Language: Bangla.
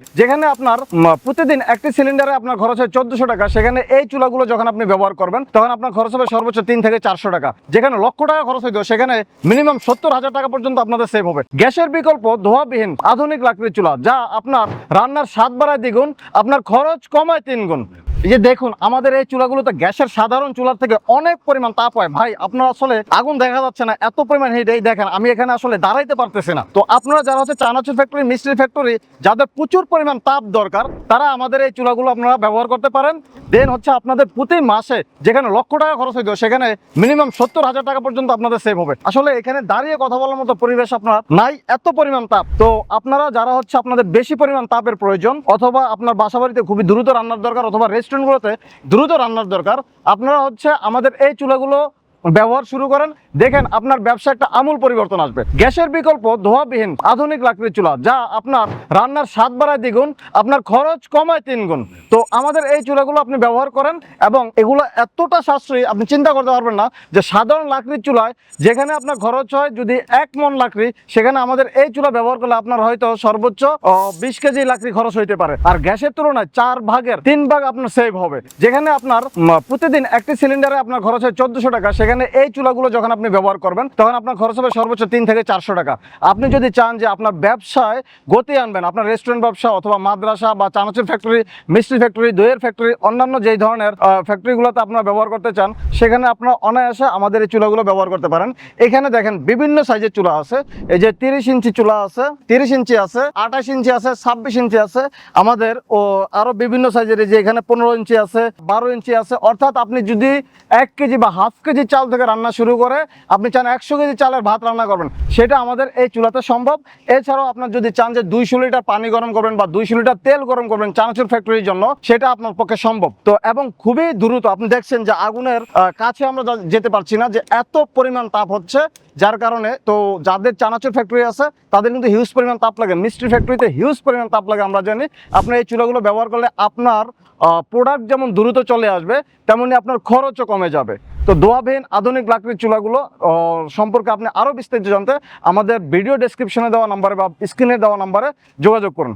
যেখানে আপনার প্রতিদিন একটি সিলিন্ডারে আপনার খরচ হয় 1400 টাকা, সেখানে এই চুলাগুলো যখন আপনি ব্যবহার করবেন তখন আপনার খরচ হবে সর্বোচ্চ 3 থেকে 400 টাকা। যেখানে লক্ষ টাকা খরচ হইতো সেখানে মিনিমাম 70,000 টাকা পর্যন্ত আপনাদের সেভ হবে। গ্যাসের বিকল্প ধোঁয়াবিহীন আধুনিক লাকড়ির চুলা, যা আপনার রান্নার স্বাদ বাড়ায় দ্বিগুণ, আপনার খরচ কমায় 3 গুণ। এই যে দেখুন, আমাদের এই চুলাগুলোতে গ্যাসের সাধারণ চুলার থেকে অনেক পরিমাণ তাপ হয়। ভাই, আপনার আসলে আগুন দেখা যাচ্ছে না, এত পরিমাণ হিট। এই দেখেন, আমি এখানে আসলে দাঁড়াইতে পারতেছি না। তো আপনারা যারা হচ্ছে চানাচুর ফ্যাক্টরি, মিষ্টির ফ্যাক্টরি, যাদের প্রচুর পরিমাণ তাপ দরকার, তারা আমাদের এই চুলাগুলো আপনারা ব্যবহার করতে পারেন। দেন হচ্ছে আপনাদের প্রতি মাসে যেখানে লক্ষ টাকা খরচ হইতো সেখানে মিনিমাম 70,000 টাকা পর্যন্ত আপনাদের সেভ হবে। আসলে এখানে দাঁড়িয়ে কথা বলার মতো পরিবেশ আপনার নাই, এত পরিমাণ তাপ। তো আপনারা যারা হচ্ছে আপনাদের বেশি পরিমাণ তাপের প্রয়োজন, অথবা আপনার বাসা বাড়িতে খুবই দ্রুত রান্নার দরকার, অথবা রেস্টুরেন্টগুলোতে দ্রুত রান্নার দরকার, আপনারা হচ্ছে আমাদের এই চুলাগুলো ব্যবহার শুরু করেন। দেখেন, আপনার ব্যবসা একটা আমূল পরিবর্তন আসবে। গ্যাসের বিকল্প ধোঁয়াবিহীন আধুনিক লাকড়ির চুলা, যা আপনার রান্নার স্বাদ বাড়ায় দ্বিগুণ, আপনার খরচ কমায় 3 গুণ। তো আমাদের এই চুলাগুলো আপনি ব্যবহার করেন, এবং এগুলো এতটা সাশ্রয়ী আপনি চিন্তা করতে পারবেন না। যে সাধারণ লাকড়ির চুলায় যেখানে আপনার খরচ হয় যদি 1 মণ লাকড়ি, সেখানে আমাদের এই চুলা ব্যবহার করলে আপনার হয়তো সর্বোচ্চ 20 কেজি লাকড়ি খরচ হইতে পারে। আর গ্যাসের তুলনায় 4 ভাগের 3 ভাগ আপনার সেভ হবে। যেখানে আপনার প্রতিদিন একটি সিলিন্ডারে আপনার খরচ হয় 1400 টাকা, সেখানে এই চুলাগুলো যখন আপনি ব্যবহার করবেন তখন আপনার খরচ হবে সর্বোচ্চ 3 থেকে 400 টাকা। আপনি যদি চান যে আপনার ব্যবসায় গতি আনবেন, আপনার রেস্টুরেন্ট ব্যবসা অথবা মাদ্রাসা বা চানাচুর ফ্যাক্টরি, মিষ্টি ফ্যাক্টরি, দইয়ের ফ্যাক্টরি, অন্যান্য যেই ধরনের ফ্যাক্টরিগুলোতে আপনারা ব্যবহার করতে চান, সেখানে আপনারা অনায়াসে আমাদের এই চুলাগুলো ব্যবহার করতে পারেন। এখানে দেখেন বিভিন্ন সাইজের চুলা আছে। এই যে 30 ইঞ্চি চুলা আছে, 30 ইঞ্চি আছে, 28 ইঞ্চি আছে, 26 ইঞ্চি আছে আমাদের, ও আরো বিভিন্ন সাইজের। এই যে এখানে 15 ইঞ্চি আছে, 12 ইঞ্চি আছে। অর্থাৎ আপনি যদি 1 কেজি বা হাফ কেজি চাল থেকে রান্না শুরু করে আপনি চান 100 কেজি চালের ভাত রান্না করবেন, সেটা আমাদের এই চুলাতে সম্ভব। এছাড়াও আপনার যদি চান যে 200 লিটার পানি গরম করবেন বা 200 লিটার তেল গরম করবেন চানাচুর ফ্যাক্টরির জন্য, সেটা আপনার পক্ষে সম্ভব। তো এবং খুবই দ্রুত, আপনি দেখছেন যে আগুনের কাছে আমরা যেতে পারছি না, যে এত পরিমাণ তাপ হচ্ছে। যার কারণে তো যাদের চানাচুর ফ্যাক্টরি আছে তাদের কিন্তু হিউজ পরিমাণ তাপ লাগে, মিষ্টি ফ্যাক্টরিতে হিউজ পরিমাণ তাপ লাগে আমরা জানি। আপনি এই চুলাগুলো ব্যবহার করলে আপনার প্রোডাক্ট যেমন দ্রুত চলে আসবে, তেমনি আপনার খরচও কমে যাবে। তো ধোঁয়াবিহীন আধুনিক লাকড়ির চুলাগুলো সম্পর্কে আপনি আরও বিস্তারিত জানতে আমাদের ভিডিও ডেসক্রিপশনে দেওয়া নাম্বারে বা স্ক্রিনে দেওয়া নাম্বারে যোগাযোগ করুন।